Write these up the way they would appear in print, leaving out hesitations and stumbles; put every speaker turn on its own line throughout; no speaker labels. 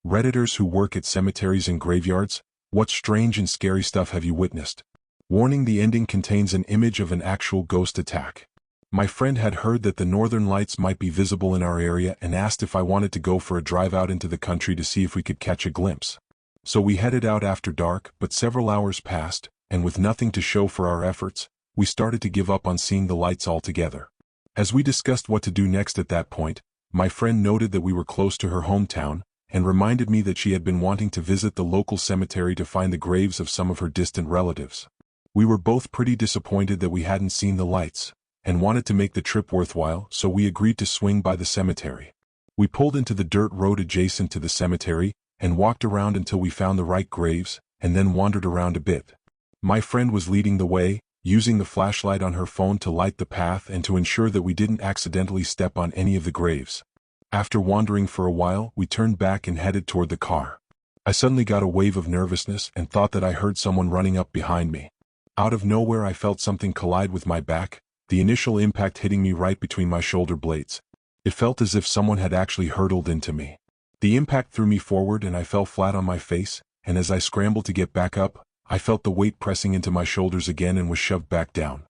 Redditors who work at cemeteries and graveyards, what strange and scary stuff have you witnessed? Warning: the ending contains an image of an actual ghost attack. My friend had heard that the northern lights might be visible in our area and asked if I wanted to go for a drive out into the country to see if we could catch a glimpse. So we headed out after dark, but several hours passed, and with nothing to show for our efforts, we started to give up on seeing the lights altogether. As we discussed what to do next at that point, my friend noted that we were close to her hometown, and reminded me that she had been wanting to visit the local cemetery to find the graves of some of her distant relatives. We were both pretty disappointed that we hadn't seen the lights, and wanted to make the trip worthwhile, so we agreed to swing by the cemetery. We pulled into the dirt road adjacent to the cemetery, and walked around until we found the right graves, and then wandered around a bit. My friend was leading the way, using the flashlight on her phone to light the path and to ensure that we didn't accidentally step on any of the graves. After wandering for a while, we turned back and headed toward the car. I suddenly got a wave of nervousness and thought that I heard someone running up behind me. Out of nowhere I felt something collide with my back, the initial impact hitting me right between my shoulder blades. It felt as if someone had actually hurtled into me. The impact threw me forward and I fell flat on my face, and as I scrambled to get back up, I felt the weight pressing into my shoulders again and was shoved back down.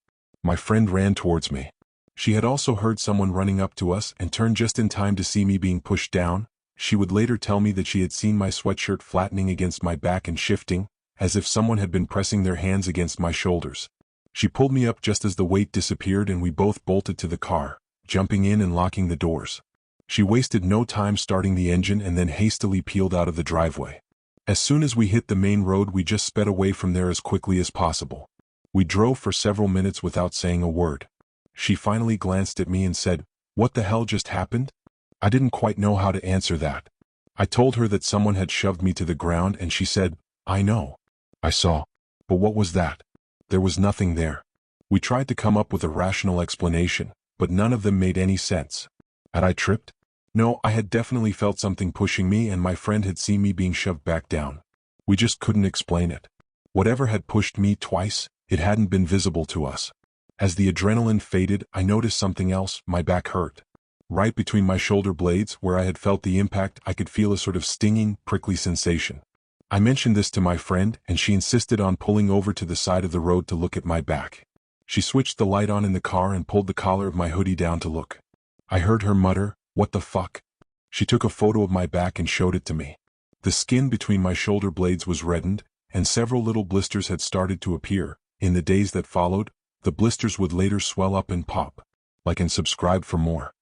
My friend ran towards me. She had also heard someone running up to us and turned just in time to see me being pushed down. She would later tell me that she had seen my sweatshirt flattening against my back and shifting, as if someone had been pressing their hands against my shoulders. She pulled me up just as the weight disappeared and we both bolted to the car, jumping in and locking the doors. She wasted no time starting the engine and then hastily peeled out of the driveway. As soon as we hit the main road, we just sped away from there as quickly as possible. We drove for several minutes without saying a word. She finally glanced at me and said, "What the hell just happened?" I didn't quite know how to answer that. I told her that someone had shoved me to the ground and she said, "I know. I saw. But what was that?" There was nothing there. We tried to come up with a rational explanation, but none of them made any sense. Had I tripped? No, I had definitely felt something pushing me and my friend had seen me being shoved back down. We just couldn't explain it. Whatever had pushed me twice, it hadn't been visible to us. As the adrenaline faded, I noticed something else: my back hurt. Right between my shoulder blades, where I had felt the impact, I could feel a sort of stinging, prickly sensation. I mentioned this to my friend, and she insisted on pulling over to the side of the road to look at my back. She switched the light on in the car and pulled the collar of my hoodie down to look. I heard her mutter, "What the fuck?" She took a photo of my back and showed it to me. The skin between my shoulder blades was reddened, and several little blisters had started to appear. In the days that followed, the blisters would later swell up and pop. Like and subscribe for more.